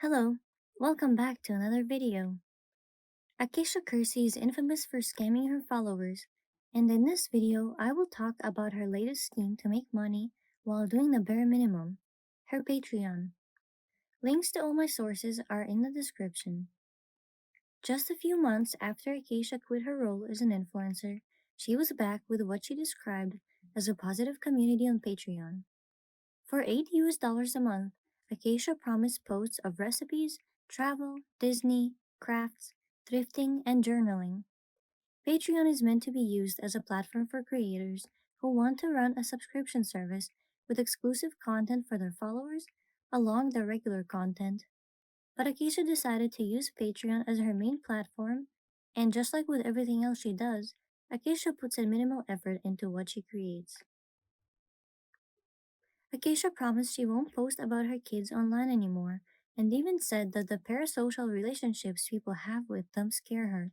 Hello, welcome back to another video. Acacia Kersey is infamous for scamming her followers, and in this video, I will talk about her latest scheme to make money while doing the bare minimum, her Patreon. Links to all my sources are in the description. Just a few months after Acacia quit her role as an influencer, she was back with what she described as a positive community on Patreon. For $8 a month, Acacia promised posts of recipes, travel, Disney, crafts, thrifting, and journaling. Patreon is meant to be used as a platform for creators who want to run a subscription service with exclusive content for their followers along their regular content. But Acacia decided to use Patreon as her main platform, and just like with everything else she does, Acacia puts a minimal effort into what she creates. Acacia promised she won't post about her kids online anymore, and even said that the parasocial relationships people have with them scare her.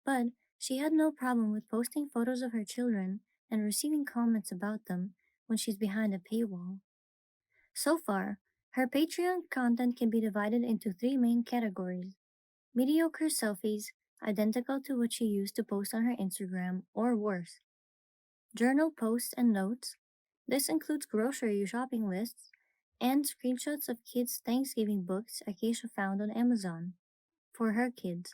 But she had no problem with posting photos of her children and receiving comments about them when she's behind a paywall. So far, her Patreon content can be divided into three main categories: mediocre selfies, identical to what she used to post on her Instagram, or worse; journal posts and notes. This includes grocery shopping lists and screenshots of kids' Thanksgiving books Acacia found on Amazon for her kids.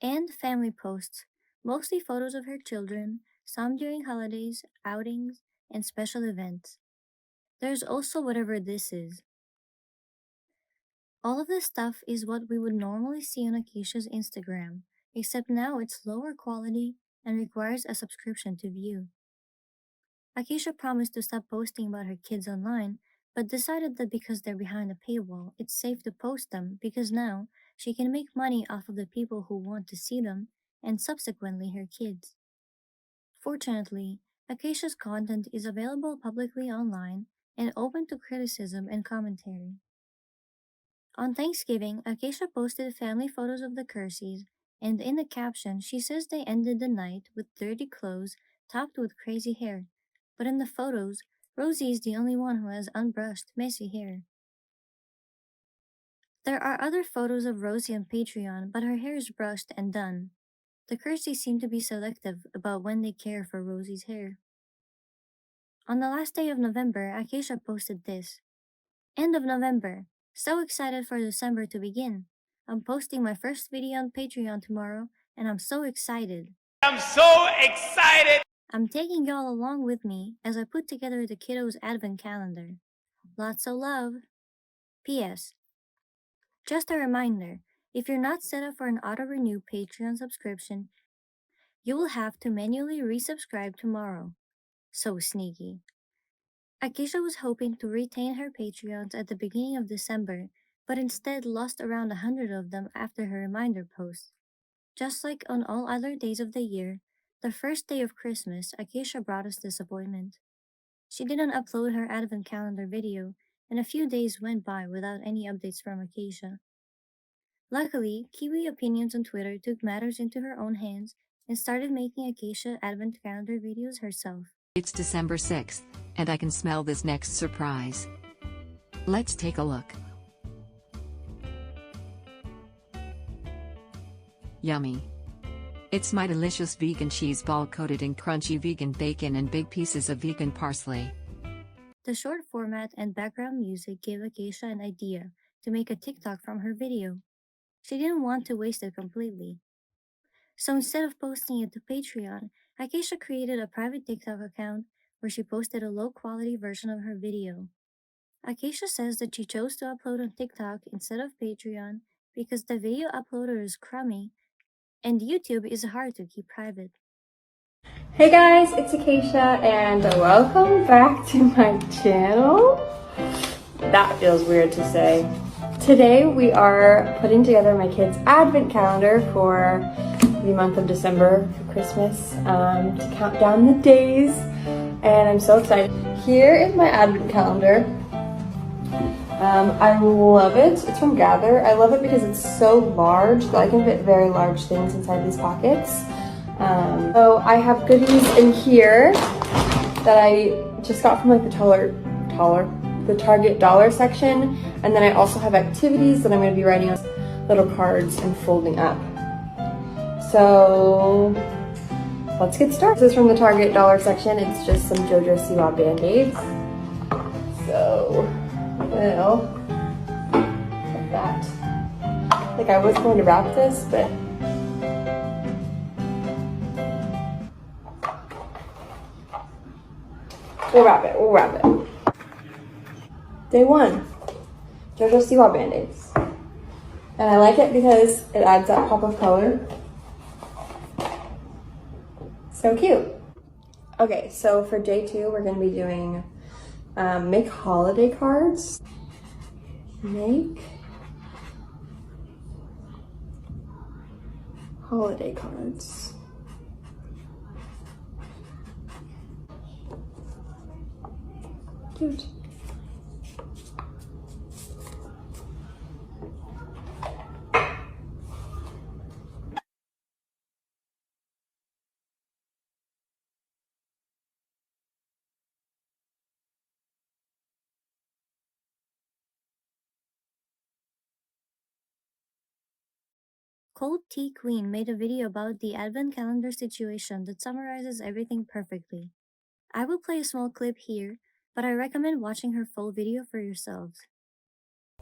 And family posts, mostly photos of her children, some during holidays, outings, and special events. There's also whatever this is. All of this stuff is what we would normally see on Acacia's Instagram, except now it's lower quality and requires a subscription to view. Acacia promised to stop posting about her kids online, but decided that because they're behind a paywall, it's safe to post them because now she can make money off of the people who want to see them and subsequently her kids. Fortunately, Acacia's content is available publicly online and open to criticism and commentary. On Thanksgiving, Acacia posted family photos of the Kerseys, and in the caption, she says they ended the night with dirty clothes topped with crazy hair. But in the photos, Rosie is the only one who has unbrushed, messy hair. There are other photos of Rosie on Patreon, but her hair is brushed and done. The Kerseys seem to be selective about when they care for Rosie's hair. On the last day of November, Acacia posted this: "End of November. So excited for December to begin. I'm posting my first video on Patreon tomorrow, and I'm so excited. I'm so excited! I'm taking y'all along with me as I put together the kiddos' advent calendar. Lots of love. P.S. Just a reminder, if you're not set up for an auto-renew Patreon subscription, you will have to manually resubscribe tomorrow. So sneaky." Acacia was hoping to retain her Patreons at the beginning of December, but instead lost around 100 of them after her reminder post. Just like on all other days of the year, the first day of Christmas, Acacia brought us disappointment. She didn't upload her advent calendar video, and a few days went by without any updates from Acacia. Luckily, Kiwi Opinions on Twitter took matters into her own hands and started making Acacia advent calendar videos herself. It's December 6th, and I can smell this next surprise. Let's take a look. Yummy. It's my delicious vegan cheese ball coated in crunchy vegan bacon and big pieces of vegan parsley. The short format and background music gave Acacia an idea to make a TikTok from her video. She didn't want to waste it completely. So instead of posting it to Patreon, Acacia created a private TikTok account where she posted a low-quality version of her video. Acacia says that she chose to upload on TikTok instead of Patreon because the video uploader is crummy and YouTube is hard to keep private. Hey guys, it's Acacia and welcome back to my channel. That feels weird to say. Today we are putting together my kids' advent calendar for the month of December for Christmas, to count down the days, and I'm so excited. Here is my advent calendar. I love it. It's from Gather. I love it because it's so large that I can fit very large things inside these pockets. So I have goodies in here that I just got from like the taller the Target dollar section, and then I also have activities that I'm going to be writing on little cards and folding up. So let's get started. This is from the Target dollar section. It's just some JoJo Siwa Band-Aids. So we'll put that. Like, I was going to wrap this, but we'll wrap it. Day 1, JoJo Siwa Band-Aids. And I like it because it adds that pop of color. So cute. Okay, so for day 2, we're gonna be doing make holiday cards. Make holiday cards. Cute. Cold Tea Queen made a video about the advent calendar situation that summarizes everything perfectly. I will play a small clip here, but I recommend watching her full video for yourselves.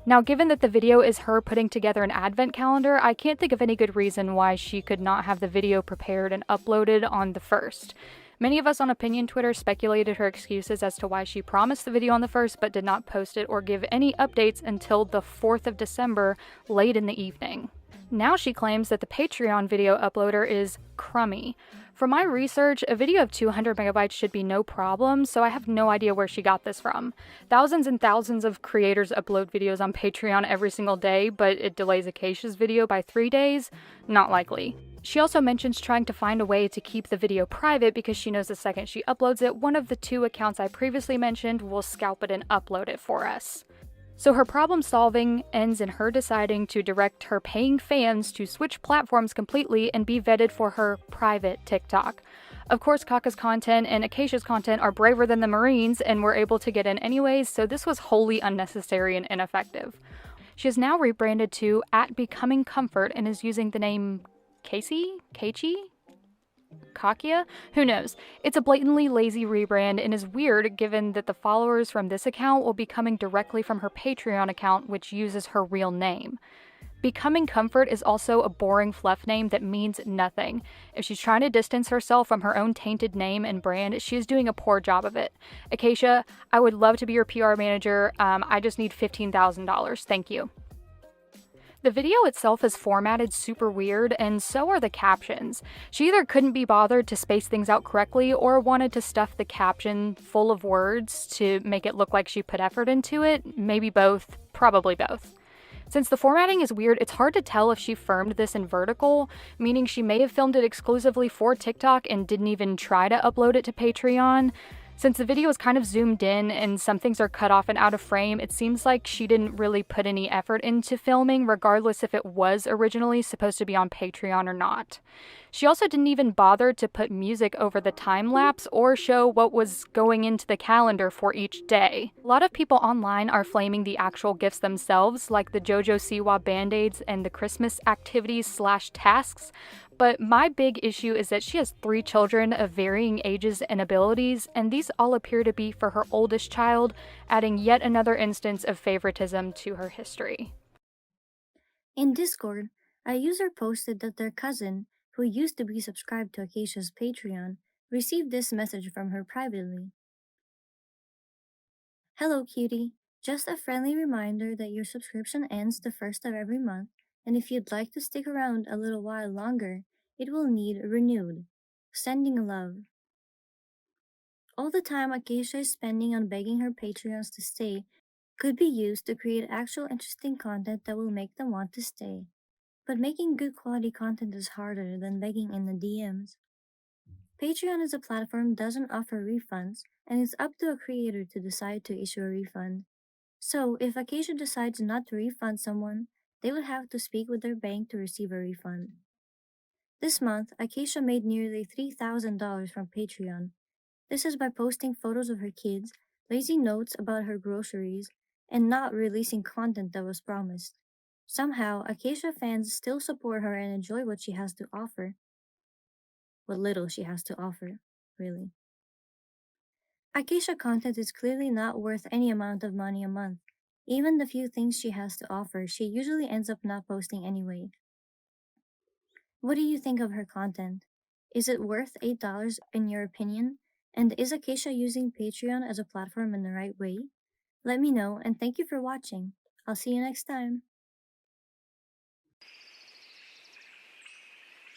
Now, given that the video is her putting together an advent calendar, I can't think of any good reason why she could not have the video prepared and uploaded on the 1st. Many of us on Opinion Twitter speculated her excuses as to why she promised the video on the 1st but did not post it or give any updates until the 4th of December, late in the evening. Now she claims that the Patreon video uploader is crummy. For my research, a video of 200 megabytes should be no problem, so I have no idea where she got this from. Thousands and thousands of creators upload videos on Patreon every single day, but it delays Acacia's video by 3 days? Not likely. She also mentions trying to find a way to keep the video private because she knows the second she uploads it, one of the 2 accounts I previously mentioned will scalp it and upload it for us. So her problem solving ends in her deciding to direct her paying fans to switch platforms completely and be vetted for her private TikTok. Of course, Kaka's content and Acacia's content are braver than the Marines and were able to get in anyways, so this was wholly unnecessary and ineffective. She has now rebranded to @BecomingComfort and is using the name Kersey? Acacia? Who knows? It's a blatantly lazy rebrand and is weird given that the followers from this account will be coming directly from her Patreon account, which uses her real name. Becoming Comfort is also a boring fluff name that means nothing. If she's trying to distance herself from her own tainted name and brand, she is doing a poor job of it. Acacia, I would love to be your PR manager. I just need $15,000. Thank you. The video itself is formatted super weird, and so are the captions. She either couldn't be bothered to space things out correctly or wanted to stuff the caption full of words to make it look like she put effort into it. Maybe both, probably both. Since the formatting is weird, it's hard to tell if she filmed this in vertical, meaning she may have filmed it exclusively for TikTok and didn't even try to upload it to Patreon. Since the video is kind of zoomed in and some things are cut off and out of frame, it seems like she didn't really put any effort into filming, regardless if it was originally supposed to be on Patreon or not. She also didn't even bother to put music over the time lapse or show what was going into the calendar for each day. A lot of people online are flaming the actual gifts themselves, like the JoJo Siwa Band-Aids and the Christmas activities/tasks, but my big issue is that she has 3 children of varying ages and abilities, and these all appear to be for her oldest child, adding yet another instance of favoritism to her history. In Discord, a user posted that their cousin, who used to be subscribed to Acacia's Patreon, received this message from her privately. Hello, cutie. Just a friendly reminder that your subscription ends the 1st of every month, and if you'd like to stick around a little while longer, it will need renewed. Sending love. All the time Acacia is spending on begging her Patreons to stay could be used to create actual interesting content that will make them want to stay. But making good quality content is harder than begging in the DMs. Patreon as a platform doesn't offer refunds, and it's up to a creator to decide to issue a refund. So, if Acacia decides not to refund someone, they would have to speak with their bank to receive a refund. This month, Acacia made nearly $3,000 from Patreon. This is by posting photos of her kids, lazy notes about her groceries, and not releasing content that was promised. Somehow, Acacia fans still support her and enjoy what she has to offer. What little she has to offer, really. Acacia content is clearly not worth any amount of money a month. Even the few things she has to offer, she usually ends up not posting anyway. What do you think of her content? Is it worth $8 in your opinion? And is Acacia using Patreon as a platform in the right way? Let me know, and thank you for watching. I'll see you next time.